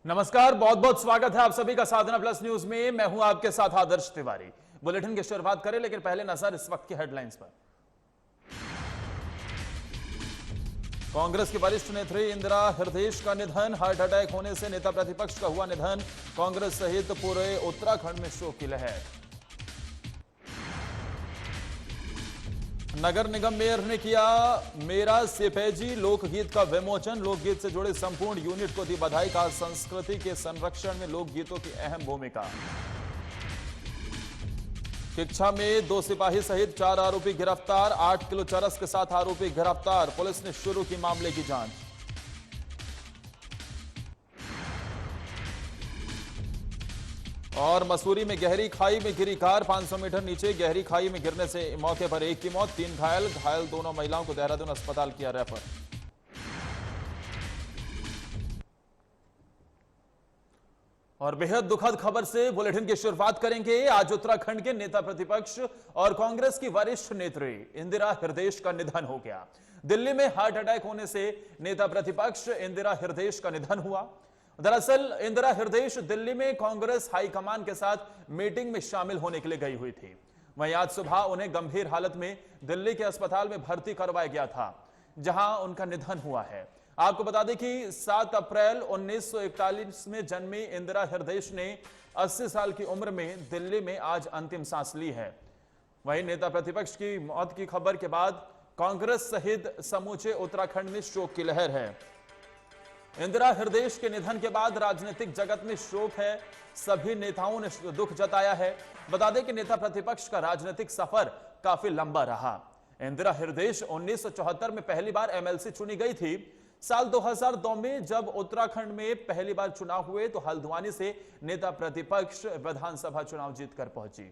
नमस्कार, बहुत बहुत स्वागत है आप सभी का साधना प्लस न्यूज में। मैं हूं आपके साथ आदर्श तिवारी। बुलेटिन की शुरुआत करें, लेकिन पहले नजर इस वक्त की हेडलाइंस पर। कांग्रेस की वरिष्ठ नेत्री इंदिरा हृदयेश का निधन। हार्ट अटैक होने से नेता प्रतिपक्ष का हुआ निधन। कांग्रेस सहित पूरे उत्तराखंड में शोक की लहर। नगर निगम मेयर ने किया मेरा सिपेजी लोकगीत का विमोचन। लोकगीत से जुड़े संपूर्ण यूनिट को दी बधाई। का संस्कृति के संरक्षण में लोकगीतों की अहम भूमिका। किच्छा में 2 सिपाही सहित 4 आरोपी गिरफ्तार। 8 किलो चरस के साथ आरोपी गिरफ्तार। पुलिस ने शुरू की मामले की जांच। और मसूरी में गहरी खाई में गिरी कार। 500 मीटर नीचे गहरी खाई में गिरने से मौके पर एक की मौत, 3 घायल दोनों महिलाओं को देहरादून अस्पताल किया रेफर। और बेहद दुखद खबर से बुलेटिन की शुरुआत करेंगे। आज उत्तराखंड के नेता प्रतिपक्ष और कांग्रेस की वरिष्ठ नेत्री इंदिरा हृदयेश का निधन हो गया। दिल्ली में हार्ट अटैक होने से नेता प्रतिपक्ष इंदिरा हृदयेश का निधन हुआ। दरअसल इंदिरा हृदयेश दिल्ली में कांग्रेस हाईकमान के साथ मीटिंग में शामिल होने के लिए गई हुई थी। वहीं आज सुबह उन्हें गंभीर हालत में दिल्ली के अस्पताल में भर्ती करवाया गया था, जहां उनका निधन हुआ है। आपको बता दें कि 7 अप्रैल 1941 में जन्मी इंदिरा हृदयेश ने 80 साल की उम्र में दिल्ली में आज अंतिम सांस ली है। वहीं नेता प्रतिपक्ष की मौत की खबर के बाद कांग्रेस सहित समूचे उत्तराखंड में शोक की लहर है। इंदिरा हृदयेश के निधन के बाद राजनीतिक जगत में शोक है। सभी नेताओं ने दुख जताया है। बता दें कि नेता प्रतिपक्ष का राजनीतिक सफर काफी लंबा रहा। इंदिरा हृदयेश 1974 में पहली बार एमएलसी चुनी गई थी। साल 2002 में जब उत्तराखंड में पहली बार चुनाव हुए तो हल्द्वानी से नेता प्रतिपक्ष विधानसभा चुनाव जीतकर पहुंची।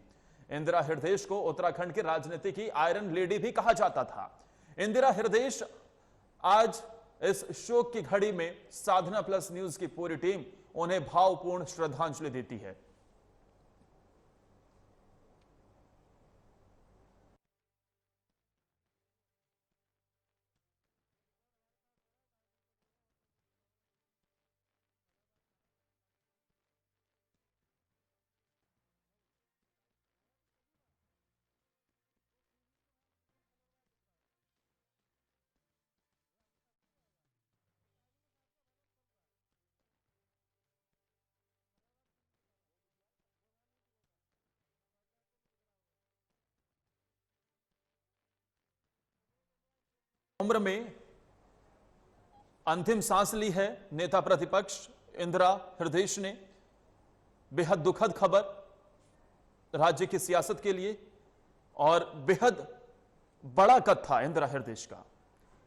इंदिरा हृदयेश को उत्तराखंड की राजनीति की आयरन लेडी भी कहा जाता था। इंदिरा हृदयेश आज इस शोक की घड़ी में साधना प्लस न्यूज की पूरी टीम उन्हें भावपूर्ण श्रद्धांजलि देती है। उम्र में अंतिम सांस ली है नेता प्रतिपक्ष इंदिरा हृदयेश ने। बेहद दुखद खबर राज्य की सियासत के लिए और बेहद बड़ा कद था इंदिरा हृदयेश का।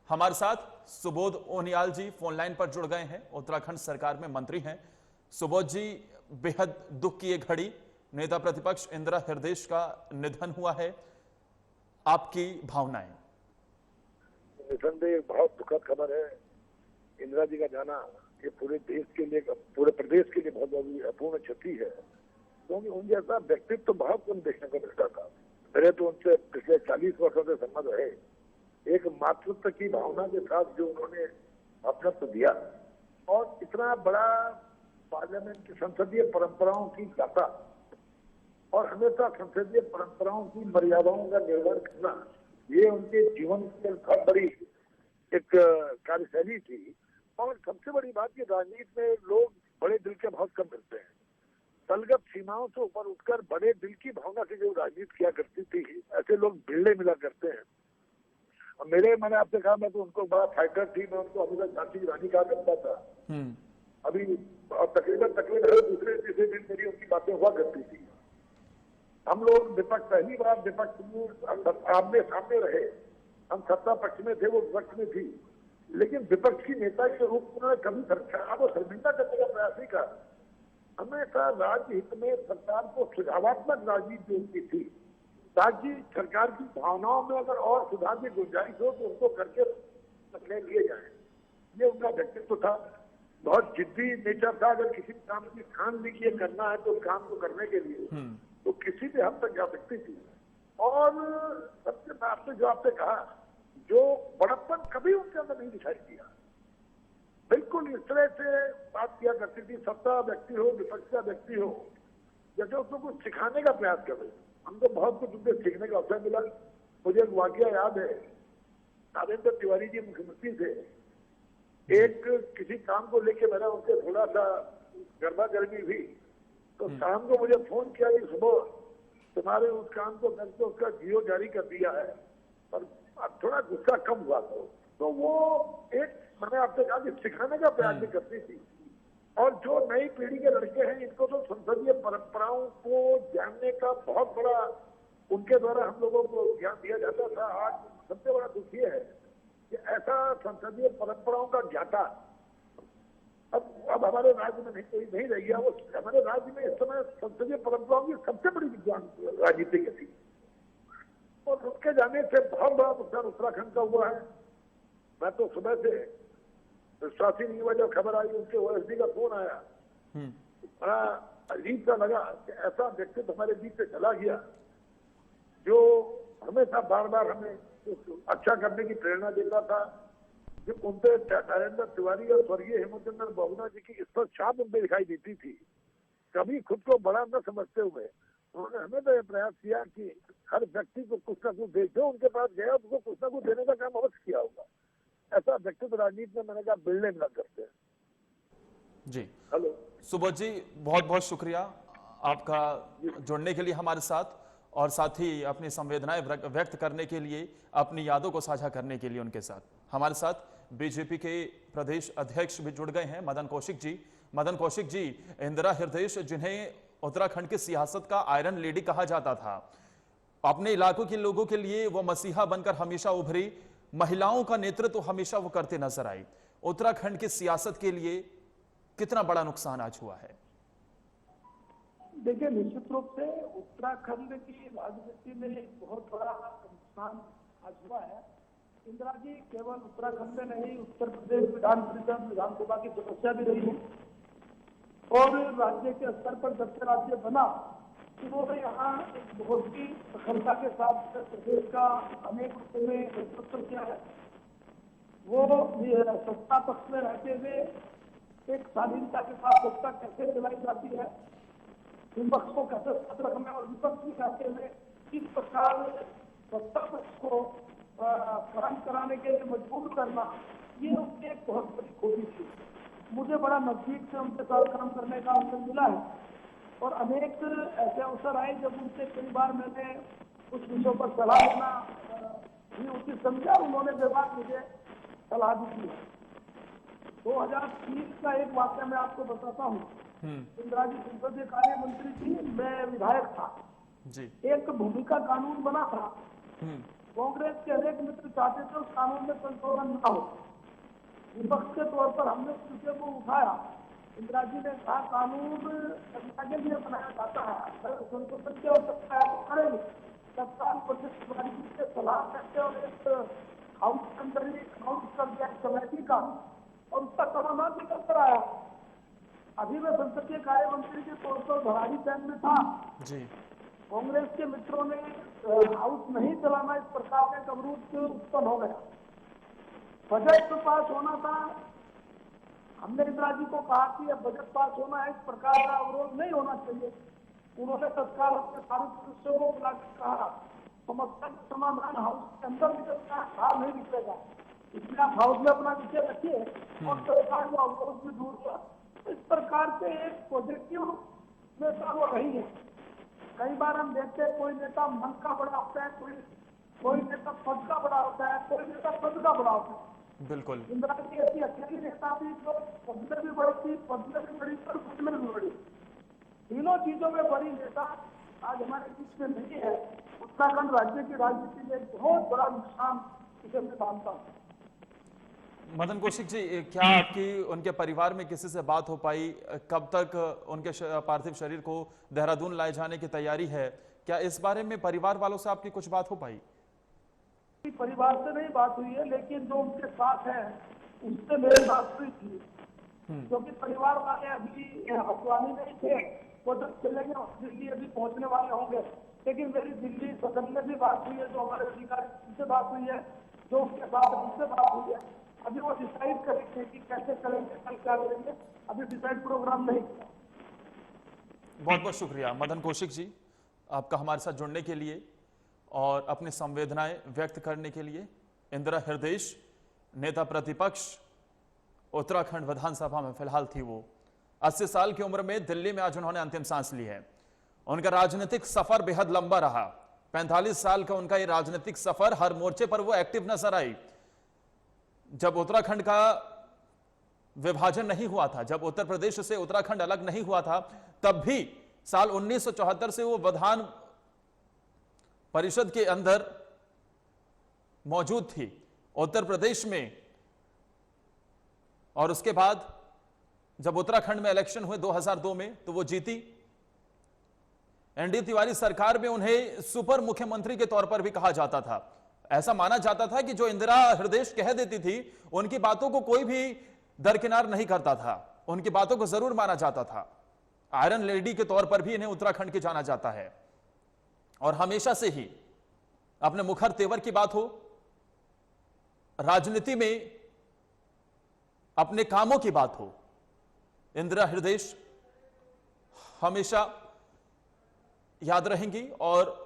हमारे साथ सुबोध ओनियाल जी फोन लाइन पर जुड़ गए हैं, उत्तराखंड सरकार में मंत्री हैं। सुबोध जी, बेहद दुख की एक घड़ी, नेता प्रतिपक्ष इंदिरा हृदयेश का निधन हुआ है, आपकी भावनाएं? निसंदेह बहुत दुखद खबर है। इंदिरा जी का जाना ये पूरे देश के लिए, पूरे प्रदेश के लिए बहुत बड़ी अपूर्ण क्षति है, क्योंकि उन जैसा व्यक्तित्व तो बहुत कम देखने को मिलता था। मेरे तो उनसे पिछले 40 वर्षों से संबंध है। एक मातृत्व की भावना के साथ जो उन्होंने अपनत्व दिया और इतना बड़ा पार्लियामेंट की संसदीय परंपराओं की गाथा और हमेशा संसदीय परंपराओं की मर्यादाओं का निर्वहन करना, ये उनके जीवन की बहुत बड़ी एक कार्यशैली थी। और सबसे बड़ी बात कि राजनीति में लोग बड़े दिल के बहुत कम मिलते हैं। तलगत सीमाओं से ऊपर उठकर बड़े दिल की भावना से जो राजनीति किया करती थी, ऐसे लोग भिड़ने मिला करते हैं। और मैंने आपसे कहा, मैं तो उनको बड़ा फाइटर थी, मैं उनको हमेशा झांसी की रानी कहा करता था। अभी तकरीबन हर दूसरे तीसरे दिन मेरी उनकी बातें हुआ करती थी। हम लोग विपक्ष, पहली बार विपक्ष में आमने सामने रहे। हम सत्ता पक्ष में थे, वो विपक्ष में थी, लेकिन विपक्ष की नेता के रूप में उन्होंने कभी सरकार को शर्मिंदा करने का प्रयास नहीं करा। हमेशा राज्य हित में सरकार को सुझावात्मक राजनीति उनकी थी, ताकि सरकार की भावनाओं में अगर और सुधार की गुंजाइश हो तो उनको करके निर्णय लिए जाए। ये उनका व्यक्तित्व था। बहुत जिद्दी नेचर था। अगर किसी काम की ठान ली कि करना है तो उस काम को करने के लिए तो किसी भी हद तक जा सकती थी। और सबसे आपने जो आपने कहा, जो बड़प्पन कभी उनके अंदर नहीं दिखाई दिया। बिल्कुल इस तरह से बात किया करती थी, सत्ता व्यक्ति हो विपक्ष का व्यक्ति हो, जैसे उसको कुछ सिखाने का प्रयास कर रहे। हमको बहुत कुछ उनसे सीखने का अवसर मिला। मुझे एक वाकया याद है, नागेंद्र तिवारी जी मुख्यमंत्री थे, एक किसी काम को लेके मेरा उनसे थोड़ा सा गर्मा गर्मी हुई, तो शाम को मुझे फोन किया कि सुबह तुम्हारे उस काम को मैंने तो उसका जीओ जारी कर दिया है, पर अब थोड़ा गुस्सा कम हुआ। तो वो एक मैंने आपसे कहा कि सिखाने का प्रयास भी करती थी। और जो नई पीढ़ी के लड़के हैं, इनको तो संसदीय परंपराओं को जानने का बहुत बड़ा उनके द्वारा हम लोगों को ज्ञान दिया जाता था। आज सबसे बड़ा दुख ये है कि ऐसा संसदीय परंपराओं का ज्ञाता अब हमारे राज्य में नहीं रह गया। वो हमारे राज्य में इस समय संसदीय परंपराओं की सबसे बड़ी विद्वान राजनीति की थी, और उनके जाने से बहुत बड़ा नुकसान उत्तराखंड का हुआ है। मैं तो सुबह से विश्वासी नहीं हुआ जब खबर आई, उनके ओएसडी का फोन आया। बड़ा अजीब सा लगा कि ऐसा व्यक्तित्व हमारे बीच से चला गया जो हमेशा बार बार हमें अच्छा करने की प्रेरणा देता था। जो उनपे नरेंद्र तिवारी और स्वर्गीय हेमंत चंद्र बहुगुणा जी की इस पर छाप उनपे दिखाई देती थी। कभी खुद को बड़ा न समझते हुए उन्होंने हमें तो यह प्रयास किया कि हर व्यक्ति को कुछ ना कुछ भेजो, उनके पास गया उसको कुछ ना कुछ देने का काम अवश्य किया होगा। ऐसा व्यक्तित्व राजनीति में मैंने कहा बिल्डे मिला करते हैं। जी हेलो सुबोध जी, बहुत बहुत शुक्रिया आपका जुड़ने के लिए हमारे साथ, और साथ ही अपनी संवेदनाएं व्यक्त करने के लिए, अपनी यादों को साझा करने के लिए उनके साथ। हमारे साथ बीजेपी के प्रदेश अध्यक्ष भी जुड़ गए हैं, मदन कौशिक जी। मदन कौशिक जी, इंदिरा हृदयेश, जिन्हें उत्तराखंड की सियासत का आयरन लेडी कहा जाता था, अपने इलाकों के लोगों के लिए वो मसीहा बनकर हमेशा उभरी, महिलाओं का नेतृत्व तो हमेशा वो करते नजर आई। उत्तराखंड की सियासत के लिए कितना बड़ा नुकसान आज हुआ है? देखिए, निश्चित रूप से उत्तराखंड की राजनीति में एक बहुत बड़ा नुकसान आज हुआ है। इंदिरा जी केवल उत्तराखंड में नहीं, उत्तर प्रदेश विधानसभा की समस्या भी रही है, और राज्य के स्तर पर जब से राज्य बना उन्होंने यहाँ एक बहुत ही सफलता के साथ प्रदेश का अनेक रूपों में नेतृत्व किया है। वो सत्ता पक्ष में रहते हुए एक शालीनता के साथ सत्ता कैसे चलाई जाती है, विपक्ष को कैसे साथ रखना, और विपक्ष भी कहते हुए किस प्रकार सत्ता पक्ष को काम कराने के लिए मजबूर करना, ये उनकी एक बहुत बड़ी खूबी थी। मुझे बड़ा नजदीक से उनके साथ काम करने का अवसर मिला है, और अनेक ऐसे अवसर आए जब उनसे कई बार मैंने कुछ विषयों पर सलाह लेना भी उचित समझा, उन्होंने व्यवहार मुझे सलाह भी दी है। 2030 का एक वाक्य मैं आपको बताता हूँ। इंदिरा जी संसदीय कार्य मंत्री थी, मैं विधायक था जी। एक भूमिका कानून बना था, कांग्रेस के अनेक मित्र चाहते थे उस कानून में संशोधन न हो। विपक्ष के तौर पर हमने उस विषय को उठाया। इंदिरा जी ने कहा कानून आगे भी बनाया जाता है, अगर संशोधन की आवश्यकता है तो करेंगे। तत्काल प्रदेश से सलाह करते और एक हाउस के अंदर ही अनाउंस कर दिया कमेटी का, और उसका समाधान निकल कर आया। अभी मैं संसदीय कार्य मंत्री के तौर पर भराड़ी कैंप में था जी। कांग्रेस के मित्रों ने हाउस नहीं चलाना, इस प्रकार का अवरोध उत्पन्न हो गया। बजट तो पास होना था, हमने इंदिरा जी को कहा कि अब बजट पास होना है, इस प्रकार का अवरोध नहीं होना चाहिए। उन्होंने तत्काल अपने सारे सदस्यों को बुलाकर कहा समस्या का समाधान हाउस के अंदर निकलता है, बाहर नहीं निकलेगा, इसलिए आप हाउस में अपना विषय रखिए और सरकार को अवरोध भी दूर किया। इस प्रकार से एक पॉजिटिव नेता वो रही है। कई बार हम देखते हैं कोई नेता मन का बड़ा होता है, कोई नेता पद का बड़ा होता है, कोई नेता पद का बड़ा होता है। बिल्कुल इंदिरा जी ऐसी अकेली नेता थी जो पद में भी बड़ी थी, पद में भी बड़ी और खुद में भी बड़ी, तीनों चीजों में बड़ी नेता आज हमारे बीच में नहीं है। उत्तराखंड राज्य की राजनीति में एक बहुत बड़ा नुकसान इसे मैं मानता हूँ। मदन कौशिक जी, क्या आपकी उनके परिवार में किसी से बात हो पाई? कब तक उनके पार्थिव शरीर को देहरादून लाए जाने की तैयारी है? क्या इस बारे में परिवार वालों से आपकी कुछ बात हो पाई? परिवार से नहीं बात हुई है, लेकिन जो उनके साथ है उससे मेरी बात हुई थी, क्योंकि परिवार वाले अभी हल्द्वानी में ही थे, वो जब चलेंगे दिल्ली अभी पहुंचने वाले होंगे। लेकिन मेरी दिल्ली सदन में भी बात हुई है, जो हमारे अधिकारी उनसे बात हुई है, जो उसके साथ हमसे बात हुई है, अभी वो डिसाइड करेंगे कि कैसे करेंगे, कल क्या करेंगे, अभी डिसाइड प्रोग्राम नहीं किया। बहुत बहुत शुक्रिया मदन कौशिक जी, आपका हमारे साथ जुड़ने के लिए और अपनी संवेदनाएं व्यक्त करने के लिए। इंदिरा हृदयेश, नेता प्रतिपक्ष, उत्तराखंड विधानसभा में फिलहाल थी वो। 80 साल की उम्र में दिल्ली में आज उन्होंने अंतिम सांस ली है। उनका राजनीतिक सफर बेहद लंबा रहा। 45 साल का उनका ये राजनीतिक सफर, हर मोर्चे पर वो एक्टिव नजर आई। जब उत्तराखंड का विभाजन नहीं हुआ था, जब उत्तर प्रदेश से उत्तराखंड अलग नहीं हुआ था, तब भी साल 1974 से वो विधान परिषद के अंदर मौजूद थी उत्तर प्रदेश में। और उसके बाद जब उत्तराखंड में इलेक्शन हुए 2002 में, तो वो जीती। एनडी तिवारी सरकार में उन्हें सुपर मुख्यमंत्री के तौर पर भी कहा जाता था। ऐसा माना जाता था कि जो इंदिरा हृदयेश कह देती थी, उनकी बातों को कोई भी दरकिनार नहीं करता था, उनकी बातों को जरूर माना जाता था। आयरन लेडी के तौर पर भी इन्हें उत्तराखंड के जाना जाता है। और हमेशा से ही अपने मुखर तेवर की बात हो, राजनीति में अपने कामों की बात हो, इंदिरा हृदयेश हमेशा याद रहेंगी और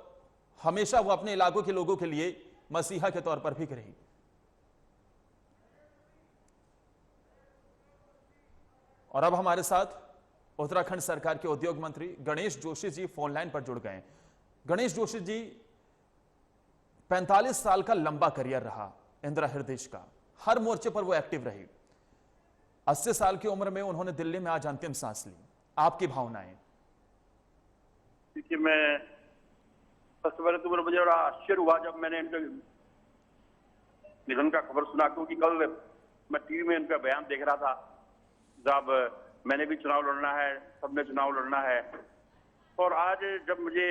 हमेशा वो अपने इलाकों के लोगों के लिए मसीहा के तौर पर भी रही। और अब हमारे साथ उत्तराखंड सरकार के उद्योग मंत्री गणेश जोशी जी फोन लाइन पर जुड़ गए। गणेश जोशी जी, 45 साल का लंबा करियर रहा इंदिरा हृदयेश का, हर मोर्चे पर वो एक्टिव रही। 80 साल की उम्र में उन्होंने दिल्ली में आज अंतिम सांस ली। आपकी भावनाएं? देखिए, मैं सबसे पहले तो मुझे बड़ा आश्चर्य हुआ जब मैंने इनके निधन का खबर सुना, क्योंकि कल मैं टीवी में इनका बयान देख रहा था, जब मैंने भी चुनाव लड़ना है, सबने चुनाव लड़ना है। और आज जब मुझे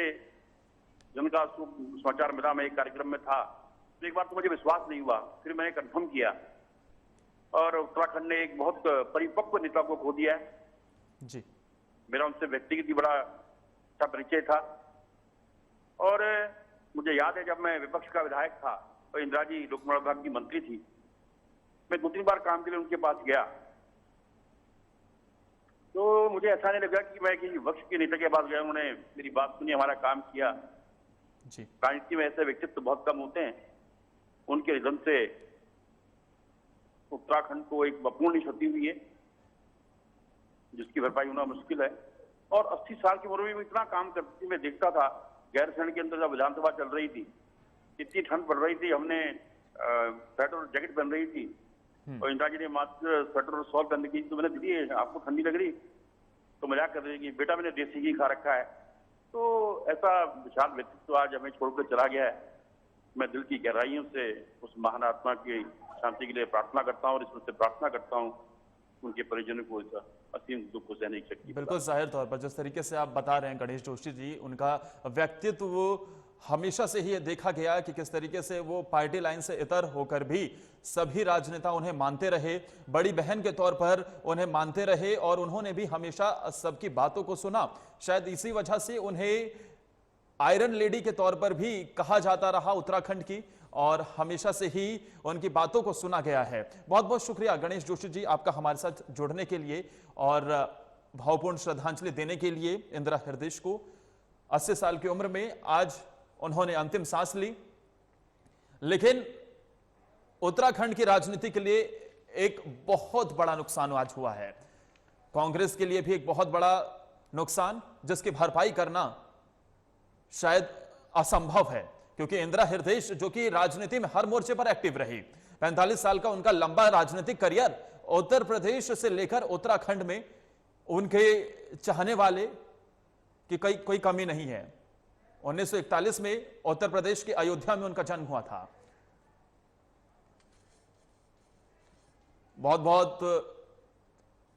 जिनका समाचार मिला, मैं एक कार्यक्रम में था, तो एक बार तो मुझे विश्वास नहीं हुआ, फिर मैंने कंफर्म किया। और उत्तराखंड ने एक बहुत परिपक्व नेता को खो दिया है जी। मेरा उनसे व्यक्तिगत ही बड़ा अच्छा परिचय था। और मुझे याद है जब मैं विपक्ष का विधायक था और इंदिरा जी लोक निर्माण विभाग की मंत्री थी, मैं 2-3 बार काम के लिए उनके पास गया, तो मुझे ऐसा नहीं लगा कि मैं किसी विपक्ष के नेता के पास गया, उन्होंने मेरी बात सुनी, हमारा काम किया जी। राजनीति में ऐसे व्यक्तित्व बहुत कम होते हैं। उनके निधन से उत्तराखंड को एक अपूर्ण क्षति हुई है, जिसकी भरपाई होना मुश्किल है। और 80 साल की उम्र में इतना काम करती मैं देखता था। गैरसैंण के अंदर जब विधानसभा चल रही थी, इतनी ठंड पड़ रही थी, हमने स्वेटर और जैकेट पहन रही थी, और इंदिरा जी ने मात्र स्वेटर और शॉल पहनने की, तो मैंने दीदी आपको ठंडी लग रही, तो मजाक कर रही कि बेटा मैंने देसी घी खा रखा है। तो ऐसा विशाल व्यक्तित्व आज हमें छोड़कर चला गया है। मैं दिल की गहराइयों से उस महान आत्मा की शांति के लिए प्रार्थना करता हूँ और इसमें से प्रार्थना करता हूँ उनके परिजनों को इस असीम दुख को सहने की शक्ति। बिल्कुल जाहिर तौर पर जिस तरीके से आप बता रहे हैं गणेश जोशी जी, उनका व्यक्तित्व वो हमेशा से ही देखा गया कि किस तरीके से वो पार्टी लाइन से इतर होकर भी सभी राजनेता उन्हें मानते रहे, बड़ी बहन के तौर पर उन्हें मानते रहे और उन्होंने भी हमेशा सबकी बातों को सुना। शायद इसी वजह से उन्हें आयरन लेडी के तौर पर भी कहा जाता रहा उत्तराखंड की, और हमेशा से ही उनकी बातों को सुना गया है। बहुत बहुत शुक्रिया गणेश जोशी जी आपका हमारे साथ जुड़ने के लिए और भावपूर्ण श्रद्धांजलि देने के लिए इंदिरा हृदयेश को। 80 साल की उम्र में आज उन्होंने अंतिम सांस ली। लेकिन उत्तराखंड की राजनीति के लिए एक बहुत बड़ा नुकसान आज हुआ है, कांग्रेस के लिए भी एक बहुत बड़ा नुकसान, जिसकी भरपाई करना शायद असंभव है, क्योंकि इंदिरा हृदयेश जो कि राजनीति में हर मोर्चे पर एक्टिव रही, 45 साल का उनका लंबा राजनीतिक करियर, उत्तर प्रदेश से लेकर उत्तराखंड में उनके चाहने वाले की कोई कमी नहीं है। 1941 में उत्तर प्रदेश के अयोध्या में उनका जन्म हुआ था। बहुत बहुत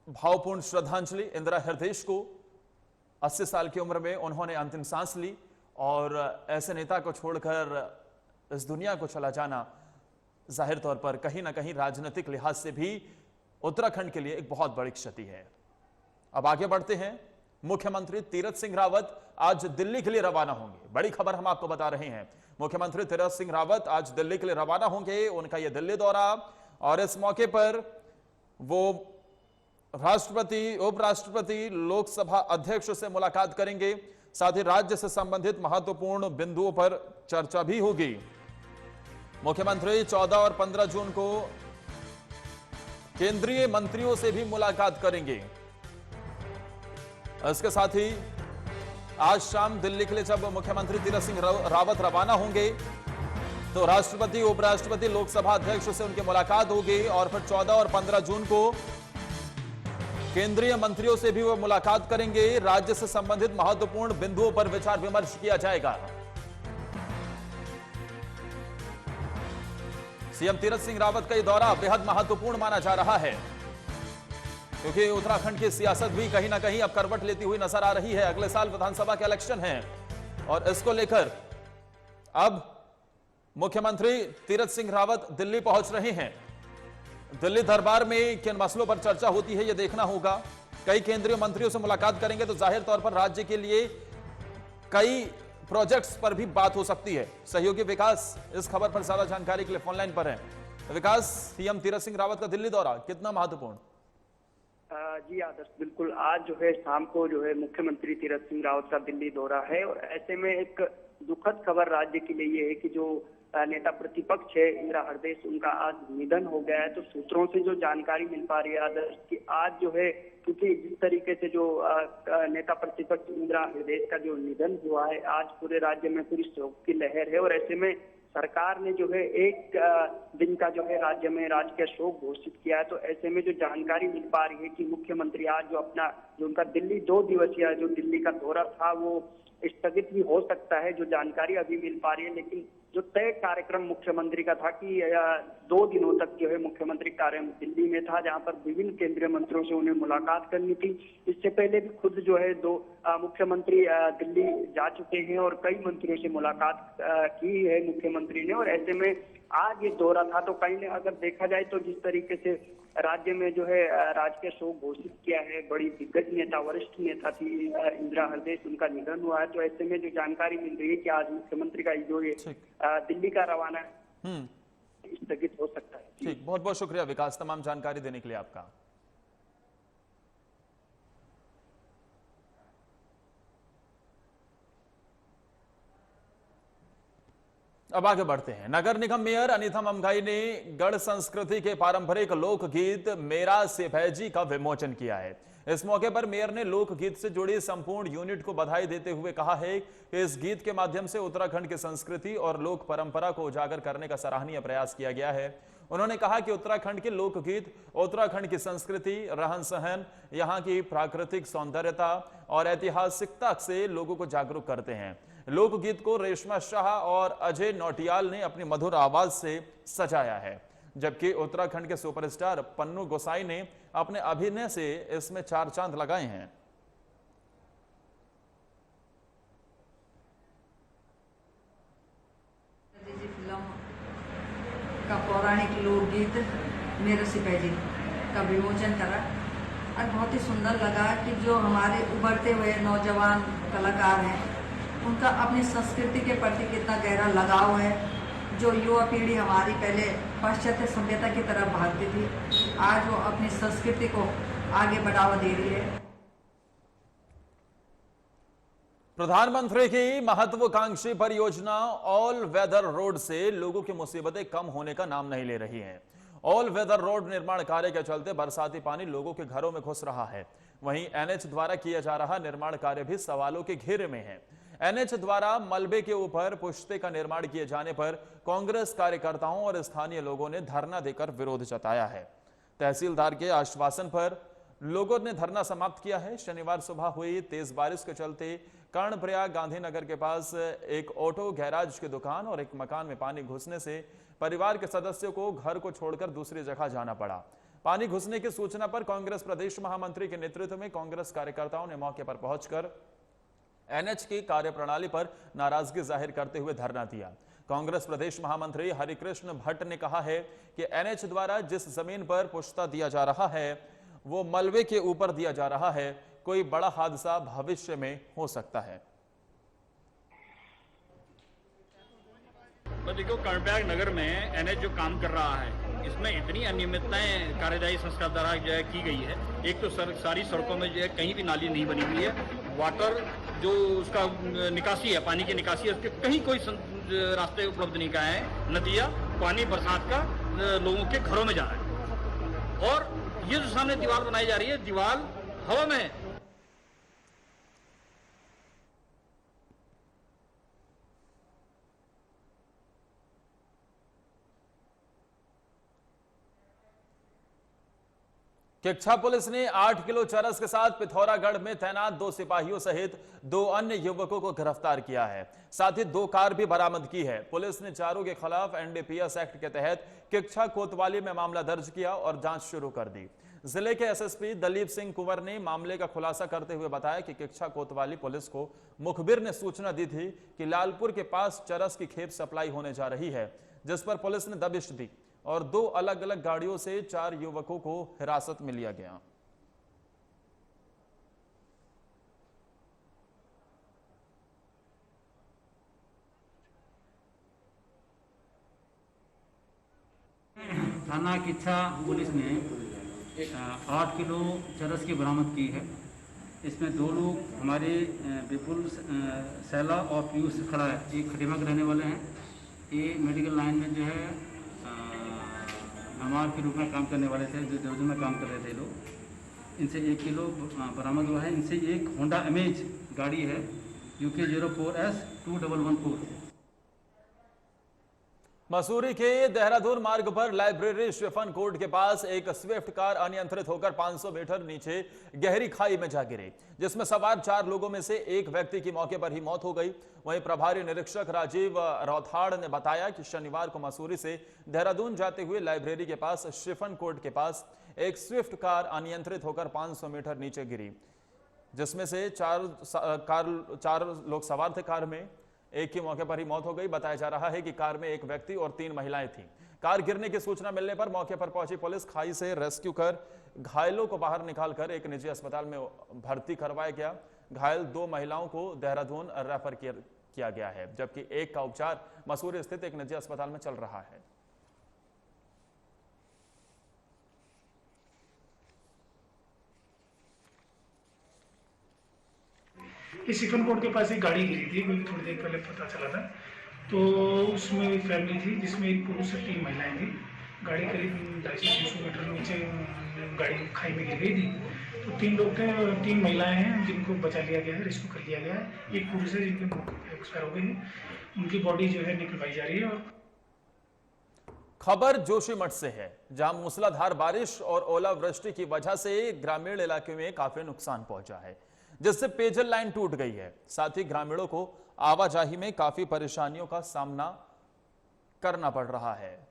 भावपूर्ण श्रद्धांजलि इंदिरा हृदयेश को। 80 साल की उम्र में उन्होंने अंतिम सांस ली और ऐसे नेता को छोड़कर इस दुनिया को चला जाना जाहिर तौर पर कहीं ना कहीं राजनीतिक लिहाज से भी उत्तराखंड के लिए एक बहुत बड़ी क्षति है। अब आगे बढ़ते हैं। मुख्यमंत्री तीरथ सिंह रावत आज दिल्ली के लिए रवाना होंगे। बड़ी खबर हम आपको बता रहे हैं, मुख्यमंत्री तीरथ सिंह रावत आज दिल्ली के लिए रवाना होंगे। उनका यह दिल्ली दौरा और इस मौके पर वो राष्ट्रपति, उपराष्ट्रपति, लोकसभा अध्यक्ष से मुलाकात करेंगे। साथ ही राज्य से संबंधित महत्वपूर्ण बिंदुओं पर चर्चा भी होगी। मुख्यमंत्री 14 और 15 जून को केंद्रीय मंत्रियों से भी मुलाकात करेंगे। इसके साथ ही आज शाम दिल्ली के लिए जब मुख्यमंत्री तीरथ सिंह रावत रवाना होंगे तो राष्ट्रपति, उपराष्ट्रपति, लोकसभा अध्यक्ष से उनकी मुलाकात होगी और फिर 14 और 15 जून को केंद्रीय मंत्रियों से भी वो मुलाकात करेंगे। राज्य से संबंधित महत्वपूर्ण बिंदुओं पर विचार विमर्श किया जाएगा। सीएम तीरथ सिंह रावत का यह दौरा बेहद महत्वपूर्ण माना जा रहा है क्योंकि उत्तराखंड की सियासत भी कहीं ना कहीं अब करवट लेती हुई नजर आ रही है। अगले साल विधानसभा के इलेक्शन हैं और इसको लेकर अब मुख्यमंत्री तीरथ सिंह रावत दिल्ली पहुंच रहे हैं। दिल्ली दरबार में किन मसलों पर चर्चा होती है यह देखना होगा। कई केंद्रीय मंत्रियों से मुलाकात करेंगे तो जाहिर तौर पर राज्य के लिए कई प्रोजेक्ट्स पर भी बात हो सकती है। सहयोगी विकास इस खबर पर ज्यादा जानकारी के लिए फोन लाइन पर है। विकास, सीएम तीरथ सिंह रावत का दिल्ली दौरा कितना महत्वपूर्ण? जी आदर्श, बिल्कुल। आज जो है शाम को जो है मुख्यमंत्री तीरथ सिंह रावत का दिल्ली दौरा है और ऐसे में एक दुखद खबर राज्य के लिए ये है कि जो नेता प्रतिपक्ष है इंदिरा हृदयेश, उनका आज निधन हो गया है। तो सूत्रों से जो जानकारी मिल पा रही है आदर्श कि आज जो है, क्योंकि जिस तरीके से जो नेता प्रतिपक्ष इंदिरा हृदयेश का जो निधन हुआ है, आज पूरे राज्य में पूरी शोक की लहर है और ऐसे में सरकार ने जो है एक दिन का जो है राज्य में राजकीय शोक घोषित किया है। तो ऐसे में जो जानकारी मिल पा रही है कि मुख्यमंत्री आज जो उनका दिल्ली 2 दिवसीय जो दिल्ली का दौरा था वो स्थगित भी हो सकता है, जो जानकारी अभी मिल पा रही है। लेकिन जो तय कार्यक्रम मुख्यमंत्री का था कि 2 दिनों तक जो है मुख्यमंत्री कार्यालय दिल्ली में था, जहां पर विभिन्न केंद्रीय मंत्रियों से उन्हें मुलाकात करनी थी। इससे पहले भी खुद जो है मुख्यमंत्री दिल्ली जा चुके हैं और कई मंत्रियों से मुलाकात की है मुख्यमंत्री ने। और ऐसे में आज ये दौरा था तो कहीं ना अगर देखा जाए तो जिस तरीके से राज्य में जो है राजकीय शोक घोषित किया है, बड़ी दिग्गज नेता, वरिष्ठ नेता थी इंदिरा हृदयेश, उनका निधन हुआ है। तो ऐसे में जो जानकारी मिल रही है कि आज मुख्यमंत्री का जो ये दिल्ली का रवाना स्थगित हो सकता है। ठीक, बहुत बहुत शुक्रिया विकास, तमाम जानकारी देने के लिए आपका। अब आगे बढ़ते हैं। नगर निगम मेयर अनीता ममगाई ने गढ़ संस्कृति के पारंपरिक लोकगीत मेरा सिपैजी का विमोचन किया है। इस मौके पर मेयर ने लोकगीत से जुड़ी संपूर्ण यूनिट को बधाई देते हुए कहा है कि इस गीत के माध्यम से उत्तराखंड की संस्कृति और लोक परंपरा को उजागर करने का सराहनीय प्रयास किया गया है। उन्होंने कहा कि उत्तराखंड के लोकगीत उत्तराखंड की संस्कृति, रहन सहन, यहाँ की प्राकृतिक सौंदर्यता और ऐतिहासिकता से लोगों को जागरूक करते हैं। लोकगीत को रेशमा शाह और अजय नौटियाल ने अपनी मधुर आवाज से सजाया है, जबकि उत्तराखंड के सुपरस्टार पन्नू गोसाई ने अपने अभिनय से इसमें 4 चांद लगाए हैं। फिल्म का पौराणिक लोकगीत मेरा सिपैजी का विमोचन करा और बहुत ही सुंदर लगा कि जो हमारे उभरते हुए नौजवान कलाकार हैं उनका अपनी संस्कृति के प्रति कितना गहरा लगाव है। जो युवा पीढ़ी हमारी पहले पाश्चात्य सभ्यता की तरफ भागती थी, आज वो अपनी संस्कृति को आगे बढ़ावा दे रही है। प्रधानमंत्री की महत्वाकांक्षी परियोजना ऑल वेदर रोड से लोगों की मुसीबतें कम होने का नाम नहीं ले रही हैं। ऑल वेदर रोड निर्माण कार्य के चलते बरसाती पानी लोगों के घरों में घुस रहा है। वहीं एनएच द्वारा किया जा रहा निर्माण कार्य भी सवालों के घेरे में है। एनएच द्वारा मलबे के ऊपर पुश्ते का निर्माण किए जाने पर कांग्रेस कार्यकर्ताओं और स्थानीय लोगों ने धरना देकर विरोध जताया है। तहसीलदार के आश्वासन पर लोगों ने धरना समाप्त किया है। शनिवार सुबह हुई तेज बारिश के चलते कर्णप्रयाग गांधीनगर के पास एक ऑटो गैराज की दुकान और एक मकान में पानी घुसने से परिवार के सदस्यों को घर को छोड़कर दूसरी जगह जाना पड़ा। पानी घुसने की सूचना पर कांग्रेस प्रदेश महामंत्री के नेतृत्व में कांग्रेस कार्यकर्ताओं ने मौके पर पहुंचकर एनएच की कार्यप्रणाली पर नाराजगी जाहिर करते हुए धरना दिया। कांग्रेस प्रदेश महामंत्री हरिकृष्ण भट्ट ने कहा है कि एनएच द्वारा जिस जमीन पर पुश्ता दिया जा रहा है वो मलबे के ऊपर दिया जा रहा है। कोई बड़ा हादसा भविष्य में हो सकता है। तो देखो, कर्णप्रयाग नगर में एनएच जो काम कर रहा है, इसमें इतनी अनियमितताएं कार्यदायी संस्था द्वारा जो है की गई है। एक तो सारी सड़कों में जो है कहीं भी नाली नहीं बनी हुई है। वाटर जो उसका निकासी है, पानी की निकासी है, उसके कहीं कोई रास्ते उपलब्ध नहीं कराए हैं। नतीजा पानी बरसात का लोगों के घरों में जा रहा है। और ये जो सामने दीवार बनाई जा रही है, दीवार हवा में है। किच्छा पुलिस ने 8 किलो चरस के साथ पिथौरागढ़ में तैनात 2 सिपाहियों सहित 2 अन्य युवकों को गिरफ्तार किया है। साथ ही 2 कार भी बरामद की है। पुलिस ने चारों के खिलाफ एनडीपीएस एक्ट के तहत किच्छा कोतवाली में मामला दर्ज किया और जांच शुरू कर दी। जिले के एसएसपी दलीप सिंह कुंवर ने मामले का खुलासा करते हुए बताया कि किच्छा कोतवाली पुलिस को मुखबिर ने सूचना दी थी कि लालपुर के पास चरस की खेप सप्लाई होने जा रही है, जिस पर पुलिस ने दबिश दी और 2 अलग अलग गाड़ियों से 4 युवकों को हिरासत में लिया गया। थाना किच्छा पुलिस ने 8 किलो चरस की बरामद की है। इसमें 2 लोग हमारे विपुल सैला और पीयूष खड़ा है, एक खटीमा के रहने वाले हैं। ये मेडिकल लाइन में जो है हमार के रूप में काम करने वाले थे, जो डिवीजन में काम कर रहे थे लोग। इनसे 1 किलो बरामद हुआ है। इनसे एक होंडा अमेज गाड़ी है UK 04S2114। मसूरी के देहरादून मार्ग पर लाइब्रेरी शिफन कोर्ट के पास एक स्विफ्ट कार अनियंत्रित होकर 500 मीटर नीचे गहरी खाई में जा गिरी, जिसमें सवार 4 लोगों में से एक व्यक्ति की मौके पर ही मौत हो गई। वहीं प्रभारी निरीक्षक राजीव रौथाड़ ने बताया कि शनिवार को मसूरी से देहरादून जाते हुए लाइब्रेरी के पास शिफन कोर्ट के पास एक स्विफ्ट कार अनियंत्रित होकर 500 मीटर नीचे गिरी, जिसमें से 4 लोग सवार थे। कार में एक की मौके पर ही मौत हो गई। बताया जा रहा है कि कार में एक व्यक्ति और 3 महिलाएं थीं। कार गिरने की सूचना मिलने पर मौके पर पहुंची पुलिस खाई से रेस्क्यू कर घायलों को बाहर निकालकर एक निजी अस्पताल में भर्ती करवाया गया। घायल 2 महिलाओं को देहरादून रेफर किया गया है, जबकि एक का उपचार मसूरी स्थित एक निजी अस्पताल में चल रहा है। इस शिफन कोर्ट के पास एक गाड़ी गिरी थी, मुझे थोड़ी देर पहले पता चला था। तो उसमें एक फैमिली थी जिसमें एक पुरुष और 3 महिलाएं थी। गाड़ी करीब 250-300 मीटर नीचे गाड़ी खाई में गिर गई थी। तो 3 लोग थे और 3 महिलाएं हैं जिनको बचा लिया गया है, रेस्क्यू कर लिया गया है। एक पुरुष है जिनके एक्सपायर हो गए हैं, उनकी बॉडी जो है निकलवाई जा रही है। खबर जोशीमठ से है, जहां मूसलाधार बारिश और ओलावृष्टि की वजह से ग्रामीण इलाके में काफी नुकसान पहुंचा है, जिससे पेयजल लाइन टूट गई है। साथ ही ग्रामीणों को आवाजाही में काफी परेशानियों का सामना करना पड़ रहा है।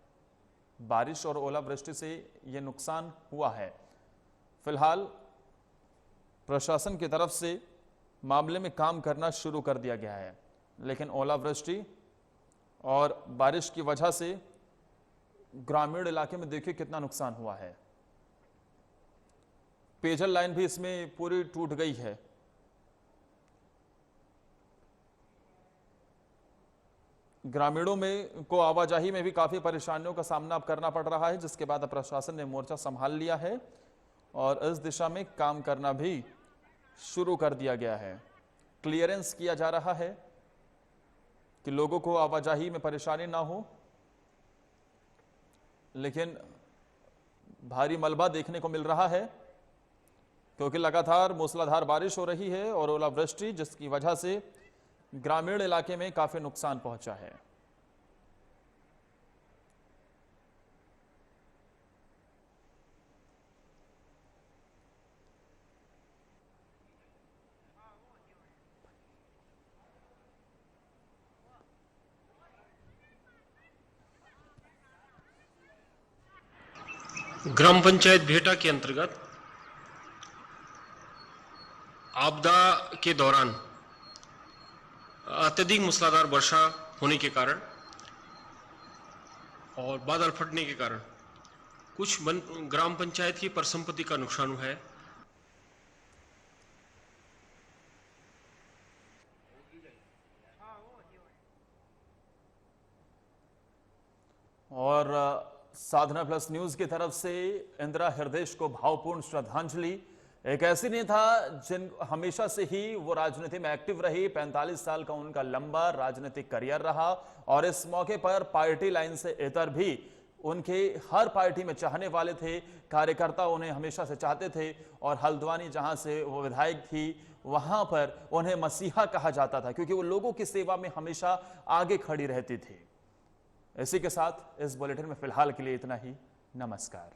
बारिश और ओलावृष्टि से यह नुकसान हुआ है। फिलहाल प्रशासन की तरफ से मामले में काम करना शुरू कर दिया गया है, लेकिन ओलावृष्टि और बारिश की वजह से ग्रामीण इलाके में देखिए कितना नुकसान हुआ है। पेयजल लाइन भी इसमें पूरी टूट गई है। ग्रामीणों में को आवाजाही में भी काफी परेशानियों का सामना अब करना पड़ रहा है, जिसके बाद प्रशासन ने मोर्चा संभाल लिया है और इस दिशा में काम करना भी शुरू कर दिया गया है। क्लियरेंस किया जा रहा है कि लोगों को आवाजाही में परेशानी ना हो, लेकिन भारी मलबा देखने को मिल रहा है क्योंकि लगातार मूसलाधार बारिश हो रही है और ओलावृष्टि, जिसकी वजह से ग्रामीण इलाके में काफी नुकसान पहुंचा है। ग्राम पंचायत भेटा के अंतर्गत आपदा के दौरान अत्यधिक मूसलाधार वर्षा होने के कारण और बादल फटने के कारण कुछ ग्राम पंचायत की परिसंपत्ति का नुकसान हुआ है। और साधना प्लस न्यूज की तरफ से इंदिरा हृदय को भावपूर्ण श्रद्धांजलि। एक ऐसी नेता जिन हमेशा से ही वो राजनीति में एक्टिव रही, 45 साल का उनका लंबा राजनीतिक करियर रहा और इस मौके पर पार्टी लाइन से इतर भी उनके हर पार्टी में चाहने वाले थे, कार्यकर्ता उन्हें हमेशा से चाहते थे और हल्द्वानी जहां से वो विधायक थी वहां पर उन्हें मसीहा कहा जाता था क्योंकि वो लोगों की सेवा में हमेशा आगे खड़ी रहती थी। इसी के साथ इस बुलेटिन में फिलहाल के लिए इतना ही। नमस्कार।